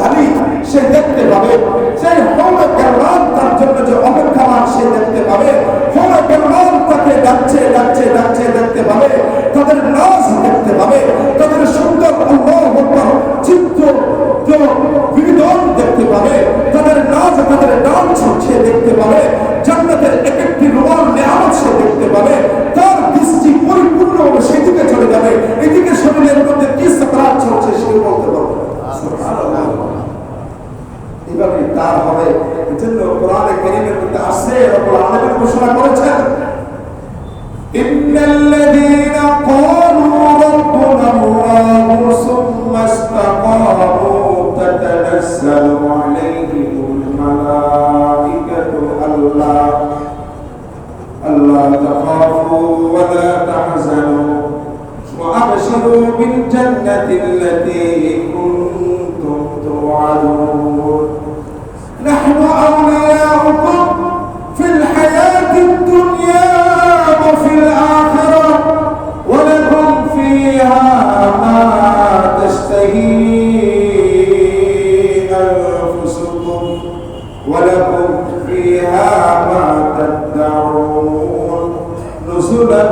দাবি সে দেখতে পাবে, সেই হৌরে কেরাম তার জন্য যে অপেক্ষামান সে দেখতে পাবে, হৌরে কেরাম তাকে ডাকছে ডাকছে ডাকছে দেখতে পাবে, তাদের নাচ দেখতে পাবে, তাদের সুন্দর আল্লাহু আকবার চিত্ত বিনোদন দেখতে পাবে, তাদের নাচ তাদের ডান্স সে দেখতে পাবে, জান্নাতের এক একটি রোমান নেয়ামত সে দেখতে পাবে, তার দৃষ্টি পরিপূর্ণভাবে সেদিকে চলে যাবে, এদিকে শরীরের মধ্যে কি সাকরাত চলছে সে বলতে পারবে। এভাবে তার হবে। এজন্য কোরআনে কারীমের মধ্যে আসছে রব্বুল আলামিন ঘোষণা করেছেন, ইন্নাল্লাযীনা ক্বালু রাব্বুনা আল্লাহু সুম্মা ইসতাকামু তাতানাজ্জালু আলাইহিমুল মালাঈকাতু আল্লা তাখাফু ওয়া লা তাহজানু ওয়া আবশিরু বিল জান্নাতিল্লাতী কুনতুম তুআদুন نحن أولياؤكم في الحياة الدنيا وفي الآخرة ولكم فيها ما تشتهي أنفسكم ولكم فيها ما تدعون نزلا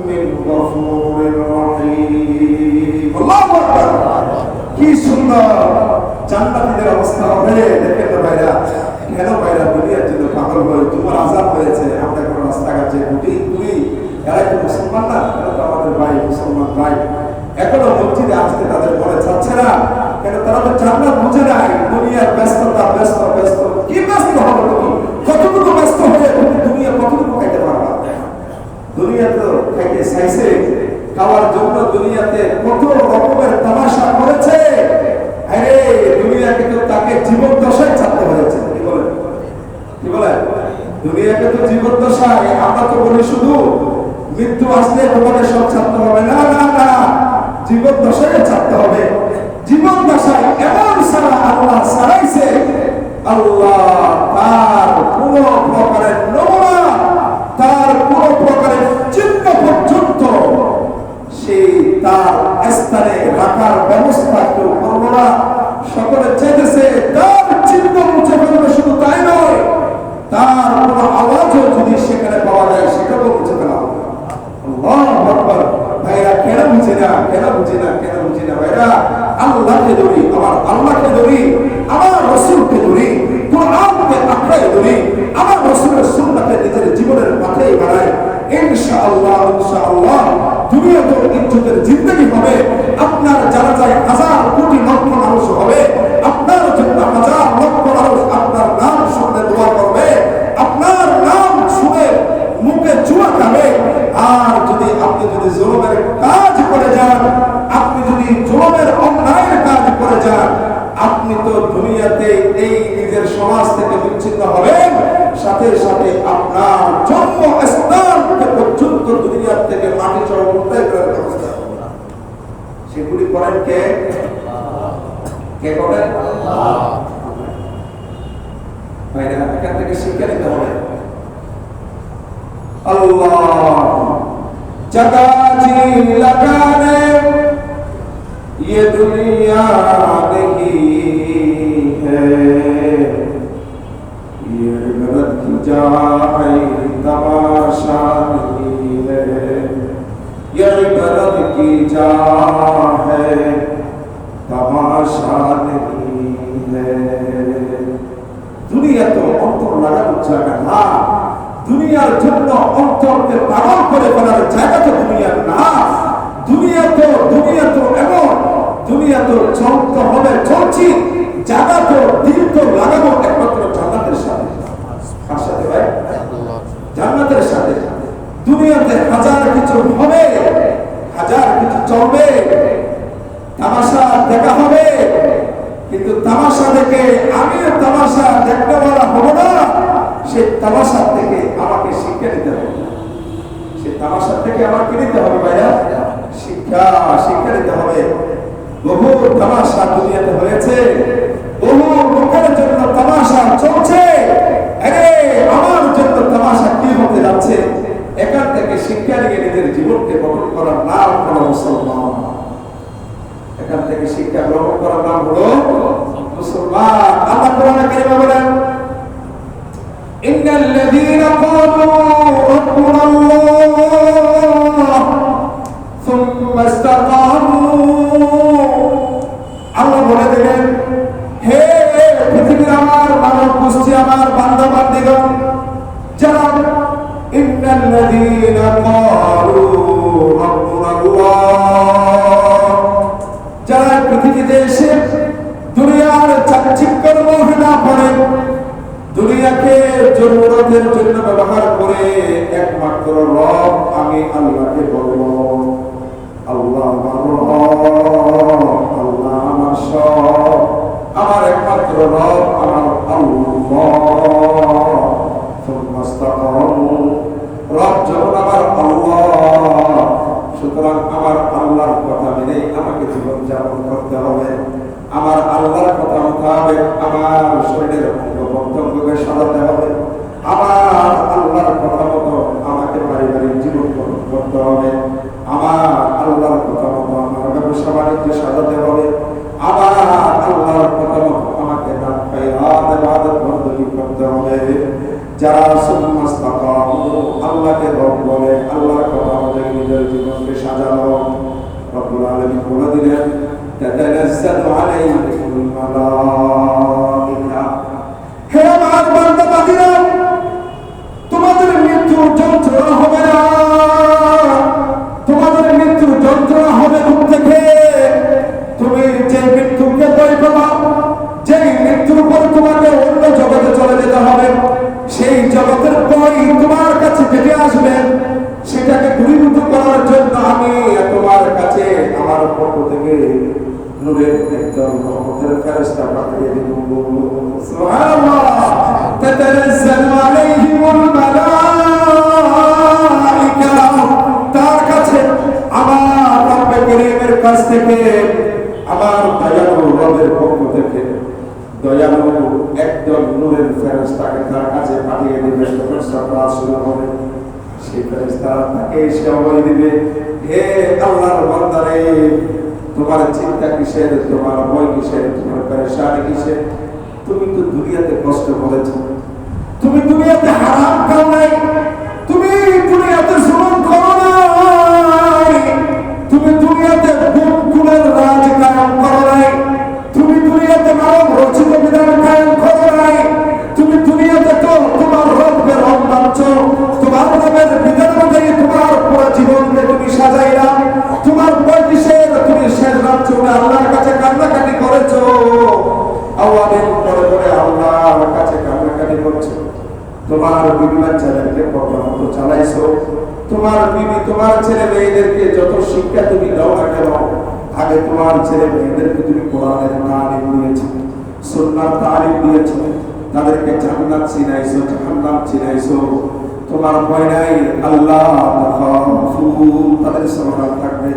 من غفور رحيم الله أكبر কি সুন্দর জান্নাতীদের অবস্থা হবে। দেখেন তো ভাইরা, কেন ভাইরা দুনিয়ার জন্য পাগল হয়ে তোমার আযাব হয়েছে, আমরা কোনো রাস্তাঘাটে ঘুটি তুই এরা কি মুসলমান না, এরা তো আমাদের ভাই মুসলমান ভাই, এখনো মসজিদে আসতে তাদের মনে চাচ্ছে না কেন? তারা তো জান্নাত বুঝে নাই, দুনিয়ার ব্যস্ততা ব্যস্ত ব্যস্ত কি ব্যস্ত হবে তুমি, কতটুকু ব্যস্ত হয়ে তুমি দুনিয়া কতটুকু খাইতে পারবা? দুনিয়া তো খাইতে চাইছে, খাওয়ার জন্য দুনিয়াতে কত রকমের তামাশা করেছে। আরে দুনিয়াকে তো তাকে জীবন দশায় ছাড়তে হয়েছে। কি বলেন, কি বলেন? দুনিয়াকে তো জীবন দশায়, আমরা তো বলি শুধু মৃত্যু আসলে তোমাদের সব ছাড়তে হবে, না না না, জীবন দশায় ছাড়তে হবে। জীবন দশায় এমন সারা আল্লাহ সারাইছে, আল্লাহ তার কোন প্রকারের নমুনা, তার কোন প্রকারের চিহ্ন পর্যন্ত সেই তার স্থানে রাখার ব্যবস্থা কেউ করবো না। সকলে চাইতেছে তার চিহ্ন মুছে ফেলবে, শুধু তাই নয়, তার কোন আওয়াজও যদি সেখানে পাওয়া যায় সেটাও মুছে ফেলা হবে। আল্লাহু আকবার। ভাইরা কেন বুঝি না, কেন বুঝি না, কেন বুঝি না ভাইরা? আল্লাহকে ধরি, আমার আল্লাহকে ধরি, আমার রাসূলকে ধরি, কোরআনকে আঁকড়ে ধরি, আমার রাসূলের সুন্নাতে নিজের জীবনের পথেই বাড়াই, ইনশাআল্লাহ ইনশাআল্লাহ দুনিয়া তো ইজ্জতের জিন্দেগি হবে। আপনার যারা যায় হাজার কোটি লক্ষ মানুষ হবে, আপনার জন্য হাজার লক্ষ মানুষ আপনার নাম শুনতে দোয়া করবে, আপনার নাম শুনে মুখে চুয়া খাবে। আর যদি আপনি জুলুমের কাজ করে যান, আপনি যদি জুলুমের অন্যায়ের কাজ করে যান, আপনি তো দুনিয়াতে এই নিজের সমাজ থেকে বিচ্ছিন্ন হবেন, সাথে সাথে আপনার জন্মস্থান পর্যন্ত দুনিয়ার থেকে মাটি চড়া উল্টাই করার ব্যবস্থা হবে। সেগুলি করেন কে? কে করেন? ভাইরা এখান থেকে শিক্ষা নিতে হবে। আল্লাহ जगा जी लगाने ये दुनिया नहीं है, ये गलत की जाए तमाशा नहीं है, ये गलत की जा है तमाशा नहीं है। दुनिया तो अंतर लगा जाएगा ना, দুনিয়ার জন্য অন্তরকে পাগল করে ফেলার জায়গা তো দুনিয়া না। দুনিয়া তো এমন, দুনিয়া তো চলতে হবে, চলছি, জায়গা তো দিল তো লাগাবো একমাত্র জান্নাতের সাথে। কার সাথে ভাই? জান্নাতের সাথে। দুনিয়াতে হাজার কিছু হবে, হাজার কিছু চলবে, তামাশা দেখা হবে, কিন্তু তামাশা দেখে আমিও তামাশা দেখতে বলা হবো না। সেই তামাশা থেকে আমাকে শিক্ষা নিতে হবে, সেই তামাশা থেকে আমাকে নিতে হবে ভাইয়া, শিক্ষা নিতে হবে। বহু তামাশা দুনিয়াতে হয়েছে, বহু লোকের জন্য তামাশা চলছে। আরে আমার জন্য তামাশা কি হতে যাচ্ছে? এখান থেকে শিক্ষা নিয়ে নিজের জীবনকে গঠন করার নাম হলো মুসলমান। এখান থেকে শিক্ষা গ্রহণ করার নাম হলো ربنا الله ثم استقاموا আল্লাহ বলে দিলেন, হে পৃথিবীর আমার মানব গোষ্ঠী, আমার বান্দা বান্দীগণ, যারা ইন্নাল্লাযীনা ক্বালু রাব্বুনাল্লাহ, যারা পৃথিবীতে এসে দুনিয়ার চাকচিক্যের মোহে না পড়ে, দুনিয়াকে জরুরতের জন্য ব্যবহার করে একমাত্র রব আমি আল্লাহকে বলবো, আল্লাহ আমার রব, আল্লাহ আমার সব, আমার একমাত্র রব আমার আল্লাহ। রব যখন আমার আল্লাহ, সুতরাং আমার আল্লাহর কথা মেনে আমাকে জীবন যাপন করতে হবে। আমার আল্লাহর কথা মোতাবেক আমার শরীরের অঙ্গ প্রত্যঙ্গকে সাজাতে হবে। আমার আল্লাহর কথা মতো আমাকে পারিবারিক জীবন করতে হবে। আমার আল্লাহর কথা মতো আমার ব্যবসা বাণিজ্য সাজাতে হবে। আমার আল্লাহর কথা মতো আমাকে দান খায়রাত ইবাদত বندگی করতে হবে। যারা সুন্নাহস্তাকামু, আল্লাহকে রব বলে, আল্লাহর কথা মতো নিজের জীবনকে সাজানো, রব্বুল আলামিন বলে দিলেন, তাতানাজ্জালু আলাইহিমুল মালায়েকা, হে আমার বান্দা বান্দীরা, তোমাদের মৃত্যুর যন্ত্রণা হবে না। তোমাদের মৃত্যুর যন্ত্রণা হবে ঘুম থেকে। তুমি যে মৃত্যুকে ভয় পাবা, যে মৃত্যুর পর তোমাকে অন্য জগতে চলে যেতে হবে, সেই জগতের ভয় তোমার কাছে কেটে আসবে। সেটাকে দূরীভূত করার জন্য আমি তোমার কাছে আমার পক্ষ থেকে নূরের একদম রহমতের ফেরেশতা পাঠিয়ে দেব। সুবহানাল্লাহ। তাতানাজ্জালু আলাইহিমুল মালায়েকা, তার কাছে আমার রব্বে করিমের কাছ থেকে, আমার দয়ালু রবের পক্ষ থেকে দয়ালু একদম নূরের ফেরেশতাকে তার কাছে পাঠিয়ে দিবে। ফেরেশতারা শুরু হবে, সেই ফেরেশতারা তাকে এসে বলে দিবে, হে আল্লাহর বান্দারে, তোমার চিন্তা কিসের, তোমার ভয় কিসের, তোমার পেরেশানি কিসের? তুমি তো দুনিয়াতে কষ্ট করেছো, তুমি দুনিয়াতে হারাম খাও নাই, তুমি দুনিয়াতে জুলুম করো নাই, তুমি দুনিয়াতে গুণের রাজ কায়েম করো নাই, তুমি দুনিয়াতে মানব রচিত বিধান কায়েম করো নাই, তুমি দুনিয়াতে তো তোমার রবের রব মানছো, তোমার রবের বিধান অনুযায়ী তোমার পুরো জীবনকে তুমি সাজাইলা, তোমার ভয় কিসের? তুমি শেষ রাত্রে আল্লাহর কাছে কান্নাকাটি করেছো, আওয়াজের পরে পরে আল্লাহর কাছে কান্নাকাটি করছো, তোমার বিবি বাচ্চাদেরকে পর্যন্ত চালাইছো, তোমার বিবি তোমার ছেলে মেয়েদেরকে যত শিক্ষা তুমি দাও না কেন, আগে তোমার ছেলে মেয়েদেরকে তুমি কোরআনের তালিম দিয়েছো, সুন্নাহর তালিম দিয়েছো, তাদেরকে জান্নাত চিনাইছো, জাহান্নাম চিনাইছো, তোমার ভয় নাই, আল্লাহ তাখাফু, তাদের সাবধান থাকবে।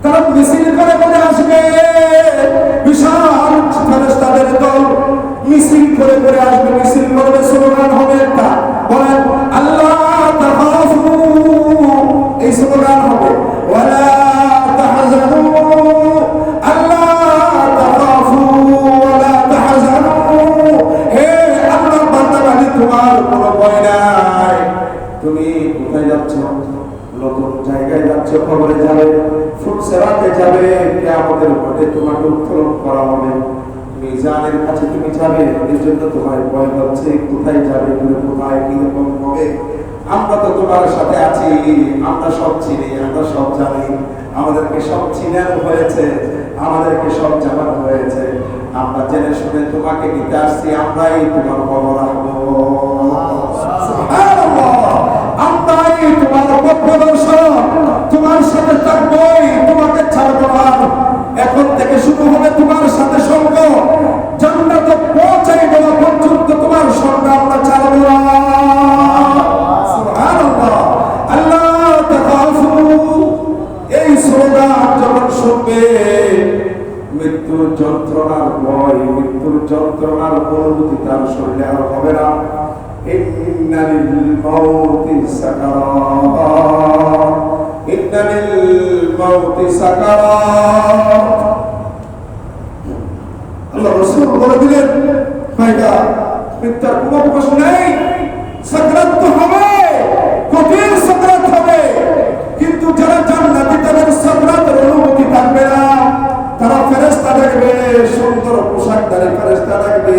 তারা মিছিল করে করে আসবে, বিশাল ফেরেশতাদের দল মিছিল করে করে আসবে, মিছিল করবে, স্লোগান হবে একটা, বলেন আল্লাহ তাখাফু, এই স্লোগান হবে, ওয়ালা তাহজানু, আল্লাহ তাখাফু ওয়ালা তাহজানু, হে আল্লাহর বান্দা বান্দী, তোমার কোনো ভয় নাই। তুমি কোথায় যাচ্ছ? নতুন জায়গায় যাচ্ছ, কবরে যাবে, ফুলসেরাতে যাবে, কিয়ামতের মাঠে তোমাকে উত্তোলন করা হবে, মিজানের কাছে তুমি যাবে, এর জন্য তোমার ভয় হচ্ছে, কোথায় যাবে, কোথায় কিরকম হবে। আমরা তো তোমার সাথে আছি, আমরা সব চিনি, আমরা সব জানি, আমাদেরকে সব চিনানো হয়েছে, আমাদেরকে সব জানানো হয়েছে, আমরা জেনে শুনে তোমাকে নিতে আসছি, আমরাই তোমার খবর রাখবো। আমরাই তোমার পথপ্রদর্শক, তোমার সাথে থাকবোই, তোমাকে ছাড়বো না। এখন থেকে শুরু হবে তোমার সাথে সঙ্গ, জান্নাতে পৌঁছাই দেওয়া পর্যন্ত তোমার সঙ্গ আমরা ছাড়বো না। সুবহানাল্লাহ। আল্লাহ তাখাফু, এই স্লোগান যখন শুনবে, মৃত্যুর যন্ত্রণার ভয়, মৃত্যুর যন্ত্রণার অনুভূতি তার শরীরে আর হবে না। ইন্না লিল মাউতি সাকারাত, ইন্না লিল মাউতি সাকারাত। আল্লাহ রাসূল বলে দিলেন, ভাইরা, মৃত্যুর কোনো অবকাশ নেই, সাকারাত তো হবে। সুন্দর পোশাকধারী ফেরেশতা রাখবে,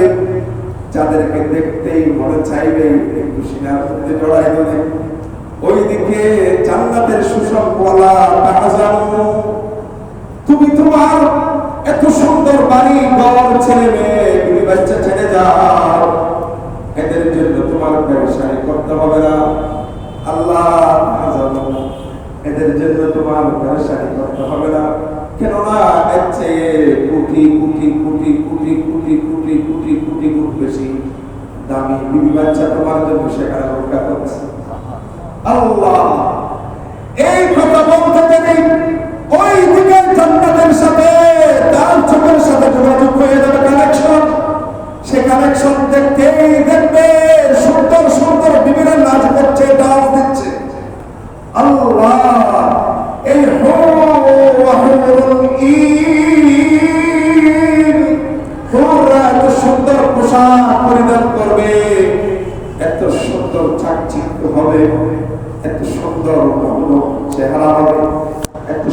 যাদেরকে দেখতেই মনে চাইবে একটু সিনার মধ্যে জড়াই ধরে। ওইদিকে জান্নাতের সুসংবালা তাহাজানু, তুমি তোমার এত সুন্দর বাড়ি ঘর ছেলে মেয়ে তুমি বাচ্চা ছেড়ে যাও, এদের জন্য তোমার ব্যবসায়ী করতে হবে না। আল্লাহ তাহাজানু, এদের জন্য তোমার ব্যবসায়ী করতে হবে না। কেননা এর চেয়ে কোটি কোটি কোটি কোটি কোটি কোটি কোটি কোটি গুণ বেশি দামি বিবি বাচ্চা তোমার জন্য সেখানে অপেক্ষা করছে। আল্লাহ এই কথা বলতে দেরি, ওই দিকের জান্নাতের সাথে তার চোখের সাথে যোগাযোগ হয়ে যাবে, কানেকশন। সে কানেকশন দেখতেই দেখবে সুন্দর সুন্দর বিবিরা নাচ করছে, ডান্স দিচ্ছে। আল্লাহ এই এত সুন্দর পোশাক পরিধান করবে, এত সুন্দর চাকচিক্য হবে, এত সুন্দর চেহারা হবে, এত